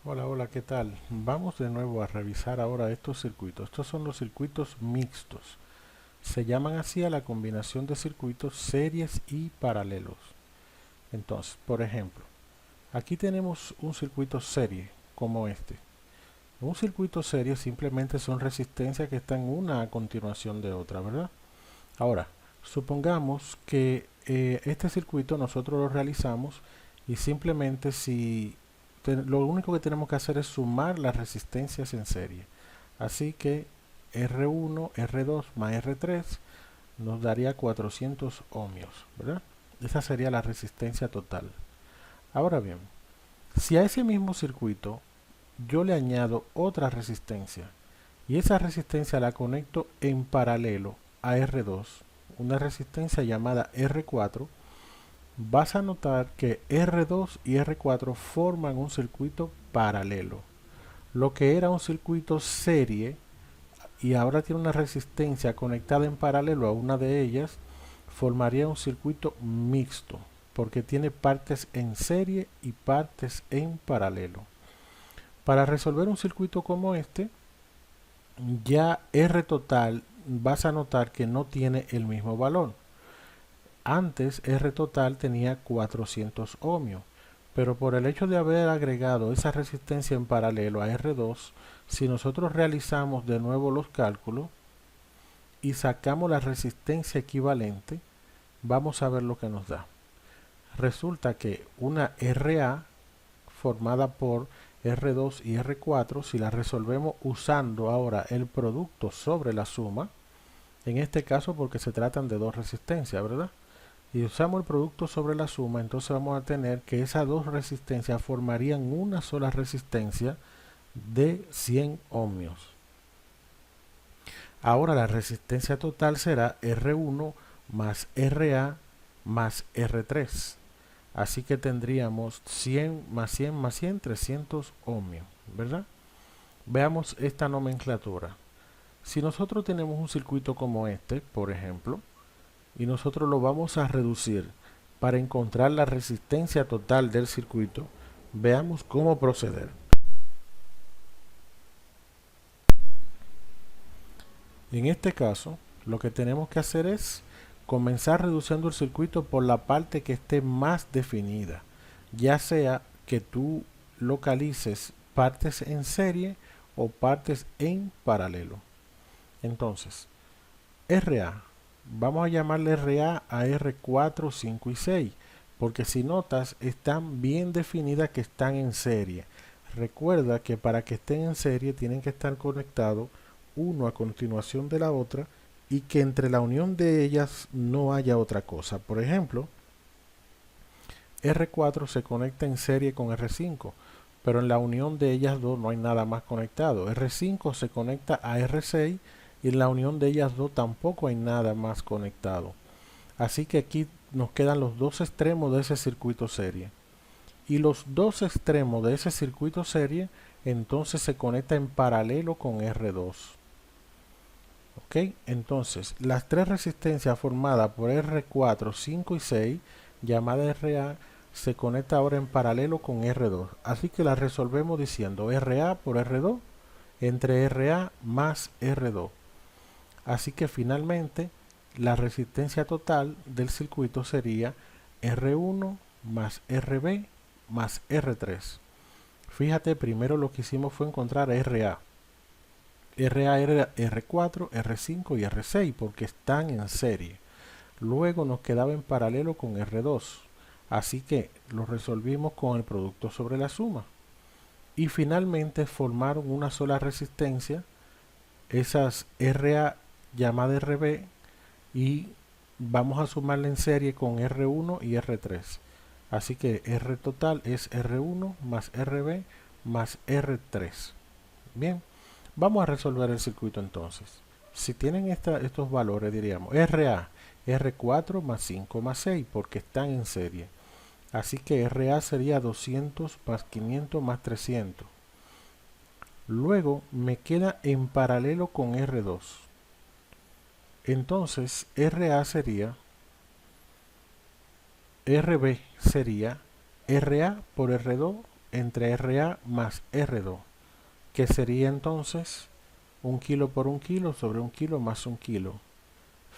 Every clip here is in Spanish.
Hola, hola, ¿qué tal? Vamos de nuevo a revisar ahora estos circuitos. Estos son los circuitos mixtos. Se llaman así a la combinación de circuitos series y paralelos. Entonces, por ejemplo, aquí tenemos un circuito serie como este. Un circuito serie simplemente son resistencias que están una a continuación de otra, ¿verdad? Ahora, supongamos que este circuito nosotros lo realizamos y simplemente lo único que tenemos que hacer es sumar las resistencias en serie. Así que R1, R2 más R3 nos daría 400 ohmios, ¿verdad? Esa sería la resistencia total. Ahora bien, si a ese mismo circuito yo le añado otra resistencia y esa resistencia la conecto en paralelo a R2, una resistencia llamada R4, vas a notar que R2 y R4 forman un circuito paralelo. Lo que era un circuito serie y ahora tiene una resistencia conectada en paralelo a una de ellas, formaría un circuito mixto, porque tiene partes en serie y partes en paralelo. Para resolver un circuito como este, ya R total vas a notar que no tiene el mismo valor. Antes R total tenía 400 ohmios, pero por el hecho de haber agregado esa resistencia en paralelo a R2, si nosotros realizamos de nuevo los cálculos y sacamos la resistencia equivalente, vamos a ver lo que nos da. Resulta que una RA formada por R2 y R4, si la resolvemos usando ahora el producto sobre la suma, en este caso porque se tratan de dos resistencias, ¿verdad? Y usamos el producto sobre la suma, entonces vamos a tener que esas dos resistencias formarían una sola resistencia de 100 ohmios. Ahora la resistencia total será R1 más RA más R3. Así que tendríamos 100 más 100 más 100, 300 ohmios, ¿verdad? Veamos esta nomenclatura. Si nosotros tenemos un circuito como este, por ejemplo, y nosotros lo vamos a reducir para encontrar la resistencia total del circuito, veamos cómo proceder. En este caso, lo que tenemos que hacer es comenzar reduciendo el circuito por la parte que esté más definida, ya sea que tú localices partes en serie o partes en paralelo. Entonces, RA, vamos a llamarle RA a R4, 5 y 6, porque si notas están bien definidas que están en serie. Recuerda que para que estén en serie tienen que estar conectados uno a continuación de la otra y que entre la unión de ellas no haya otra cosa. Por ejemplo, R4 se conecta en serie con R5, pero en la unión de ellas dos no hay nada más conectado. R5 se conecta a R6 y en la unión de ellas dos tampoco hay nada más conectado. Así que aquí nos quedan los dos extremos de ese circuito serie. Y los dos extremos de ese circuito serie entonces se conecta en paralelo con R2. ¿Ok? Entonces, las tres resistencias formadas por R4, 5 y 6, llamada RA, se conecta ahora en paralelo con R2. Así que la resolvemos diciendo RA por R2 entre RA más R2. Así que finalmente la resistencia total del circuito sería R1 más RB más R3. Fíjate, primero lo que hicimos fue encontrar RA. RA era R4, R5 y R6 porque están en serie. Luego nos quedaba en paralelo con R2. Así que lo resolvimos con el producto sobre la suma. Y finalmente formaron una sola resistencia, esas RA llamada RB, y vamos a sumarla en serie con R1 y R3. Así que R total es R1 más RB más R3. Bien, vamos a resolver el circuito entonces. Si tienen estos valores, diríamos RA, R4 más 5 más 6, porque están en serie. Así que RA sería 200 más 500 más 300. Luego me queda en paralelo con R2. Entonces RA sería, RB sería RA por R2 entre RA más R2, que sería entonces 1 kilo por 1 kilo sobre 1 kilo más 1 kilo.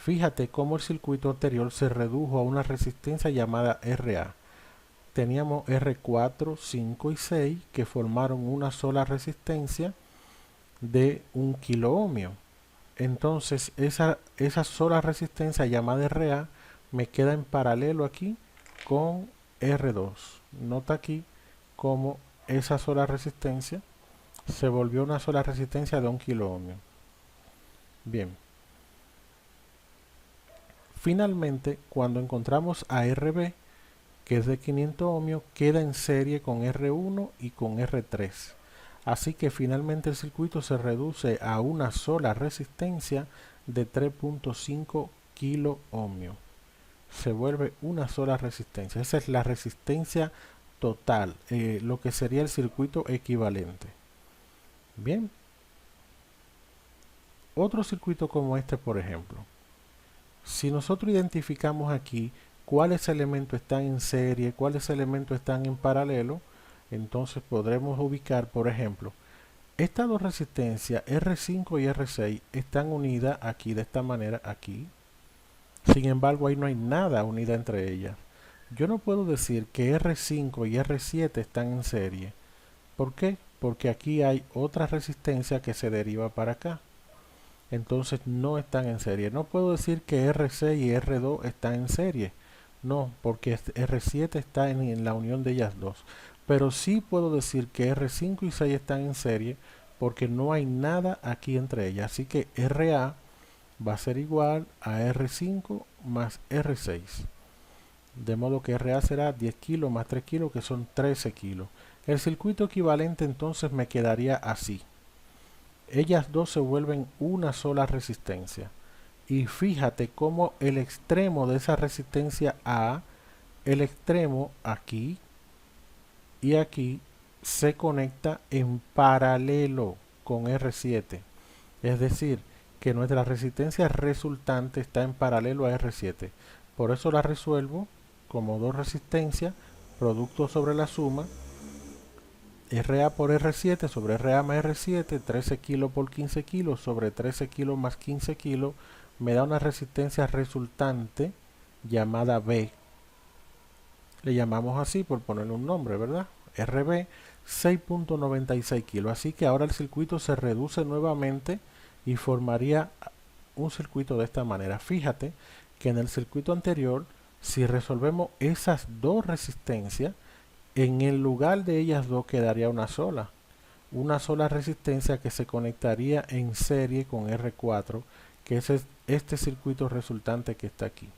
Fíjate cómo el circuito anterior se redujo a una resistencia llamada RA. Teníamos R4, 5 y 6 que formaron una sola resistencia de 1 kilo ohmio. Entonces esa sola resistencia llamada RA me queda en paralelo aquí con R2. Nota aquí cómo esa sola resistencia se volvió una sola resistencia de 1 kilo ohmio. Bien. Finalmente, cuando encontramos a RB, que es de 500 ohmios, queda en serie con R1 y con R3. Así que finalmente el circuito se reduce a una sola resistencia de 3.5 kilo ohmios. Se vuelve una sola resistencia. Esa es la resistencia total, lo que sería el circuito equivalente. Bien. Otro circuito como este, por ejemplo. Si nosotros identificamos aquí cuáles elementos están en serie, cuáles elementos están en paralelo, entonces podremos ubicar, por ejemplo, estas dos resistencias R5 y R6 están unidas aquí de esta manera aquí. Sin embargo, ahí no hay nada unida entre ellas. Yo no puedo decir que R5 y R7 están en serie. ¿Por qué? Porque aquí hay otra resistencia que se deriva para acá. Entonces no están en serie. No puedo decir que R6 y R2 están en serie. No, porque R7 está en la unión de ellas dos. Pero sí puedo decir que R5 y 6 están en serie porque no hay nada aquí entre ellas. Así que RA va a ser igual a R5 más R6. De modo que RA será 10 kilos más 3 kilos, que son 13 kilos. El circuito equivalente entonces me quedaría así. Ellas dos se vuelven una sola resistencia. Y fíjate cómo el extremo de esa resistencia A, el extremo aquí y aquí, se conecta en paralelo con R7. Es decir, que nuestra resistencia resultante está en paralelo a R7. Por eso la resuelvo como dos resistencias, producto sobre la suma, RA por R7 sobre RA más R7, 13 kilos por 15 kilos sobre 13 kilos más 15 kilos, me da una resistencia resultante llamada B. Le llamamos así por ponerle un nombre, ¿verdad? RB, 6.96 kilos. Así que ahora el circuito se reduce nuevamente y formaría un circuito de esta manera. Fíjate que en el circuito anterior, si resolvemos esas dos resistencias, en el lugar de ellas dos quedaría una sola resistencia que se conectaría en serie con R4, que es este circuito resultante que está aquí.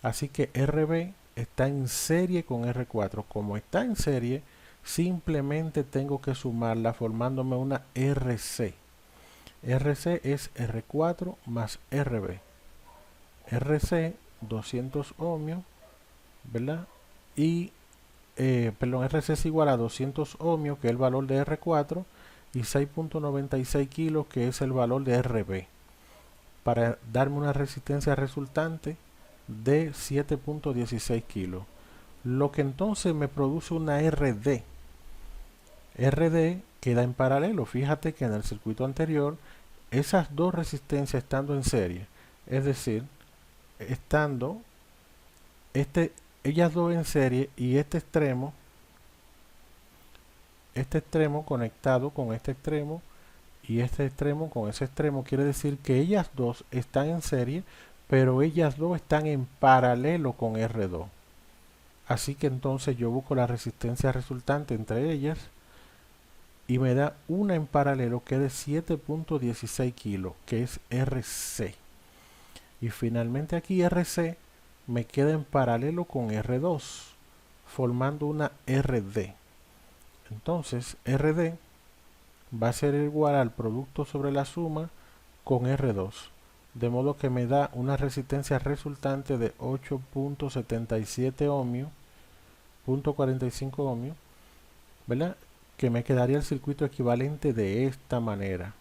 Así que RB está en serie con R4. Como está en serie, simplemente tengo que sumarla formándome una RC. RC es R4 más RB. RC 200 ohmios, ¿verdad? Y RC es igual a 200 ohmios, que es el valor de R4, y 6.96 kilos, que es el valor de RB, para darme una resistencia resultante de 7.16 kilos. Lo que entonces me produce una RD. RD queda en paralelo. Fíjate que en el circuito anterior, esas dos resistencias estando en serie, es decir, estando ellas dos en serie y este extremo conectado con este extremo y este extremo con ese extremo, quiere decir que ellas dos están en serie, pero ellas dos están en paralelo con R2. Así que entonces yo busco la resistencia resultante entre ellas y me da una en paralelo que es de 7.16 kilos, que es RC. Y finalmente aquí RC me queda en paralelo con R2, formando una RD. Entonces RD va a ser igual al producto sobre la suma con R2, de modo que me da una resistencia resultante de 8.77 ohmios, 0.45 ohmios, ¿verdad? Que me quedaría el circuito equivalente de esta manera,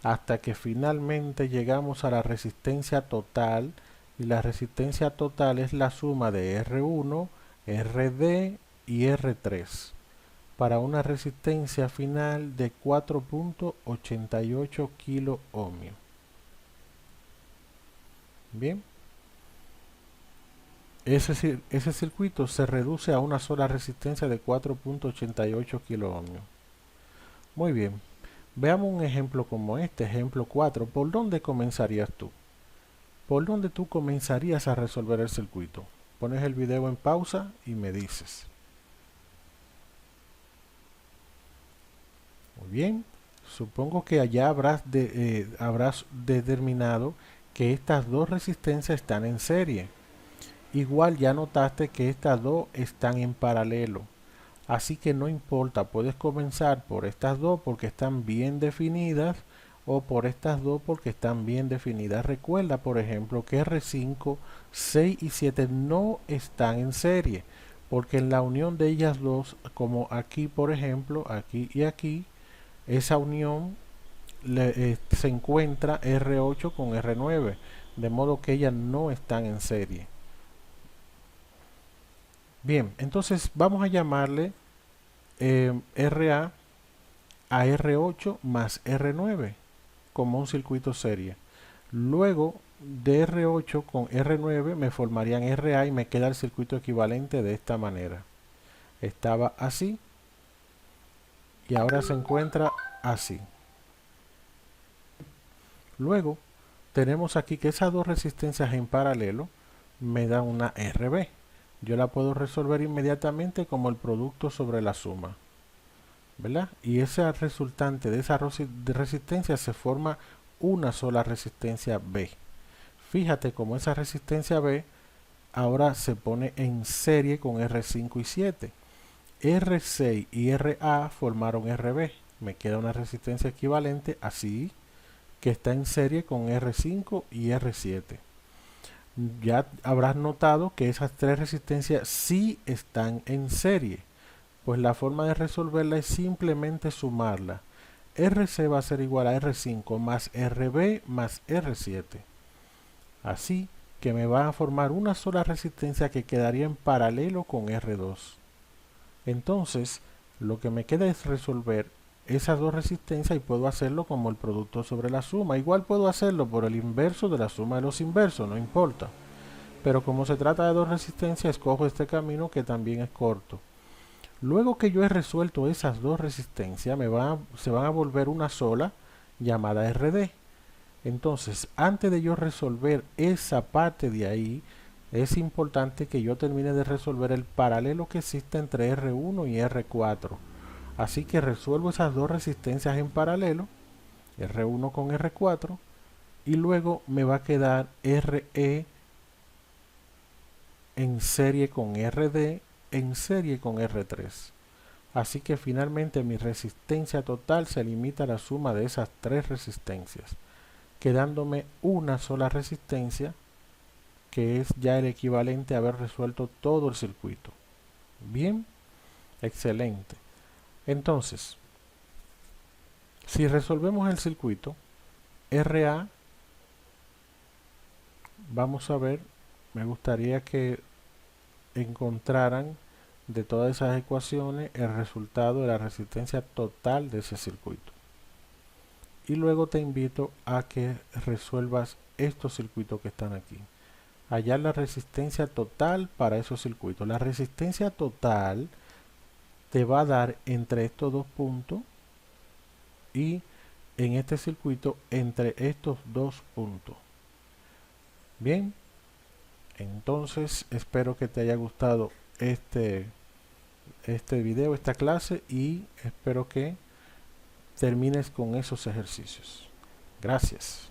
hasta que finalmente llegamos a la resistencia total, y la resistencia total es la suma de R1, RD y R3. para una resistencia final de 4.88 kilo ohmio. Bien, ese circuito se reduce a una sola resistencia de 4.88 kilo ohmio. Muy bien, veamos un ejemplo como este, ejemplo 4. ¿Por dónde comenzarías tú? ¿Por dónde tú comenzarías a resolver el circuito? Pones el video en pausa y me dices. Muy bien, supongo que allá habrás determinado que estas dos resistencias están en serie. Igual ya notaste que estas dos están en paralelo. Así que no importa, puedes comenzar por estas dos porque están bien definidas o por estas dos porque están bien definidas. Recuerda, por ejemplo, que R5, 6 y 7 no están en serie porque en la unión de ellas dos, como aquí por ejemplo, aquí y aquí, esa unión se encuentra R8 con R9, de modo que ellas no están en serie. Bien, entonces vamos a llamarle RA a R8 más R9 como un circuito serie. Luego de R8 con R9 me formarían RA y me queda el circuito equivalente de esta manera. Estaba así y ahora se encuentra así. Luego tenemos aquí que esas dos resistencias en paralelo me dan una RB. Yo la puedo resolver inmediatamente como el producto sobre la suma, ¿verdad? Y ese resultante de esa resistencia se forma una sola resistencia B. Fíjate cómo esa resistencia B ahora se pone en serie con R5 y 7. R6 y RA formaron RB. Me queda una resistencia equivalente así, que está en serie con R5 y R7. Ya habrás notado que esas tres resistencias sí están en serie. Pues la forma de resolverla es simplemente sumarla. RC va a ser igual a R5 más RB más R7. Así que me va a formar una sola resistencia que quedaría en paralelo con R2. Entonces, lo que me queda es resolver esas dos resistencias y puedo hacerlo como el producto sobre la suma. Igual puedo hacerlo por el inverso de la suma de los inversos, no importa. Pero como se trata de dos resistencias, escojo este camino que también es corto. Luego que yo he resuelto esas dos resistencias, se van a volver una sola llamada RD. Entonces, antes de yo resolver esa parte de ahí, es importante que yo termine de resolver el paralelo que existe entre R1 y R4. Así que resuelvo esas dos resistencias en paralelo, R1 con R4, y luego me va a quedar RE en serie con RD, en serie con R3. Así que finalmente mi resistencia total se limita a la suma de esas tres resistencias, quedándome una sola resistencia, que es ya el equivalente a haber resuelto todo el circuito. Bien, excelente. Entonces, si resolvemos el circuito, RA, vamos a ver, me gustaría que encontraran de todas esas ecuaciones el resultado de la resistencia total de ese circuito. Y luego te invito a que resuelvas estos circuitos que están aquí. Hallar la resistencia total para esos circuitos. La resistencia total te va a dar entre estos dos puntos y en este circuito entre estos dos puntos. Bien, entonces espero que te haya gustado este video, esta clase, y espero que termines con esos ejercicios. Gracias.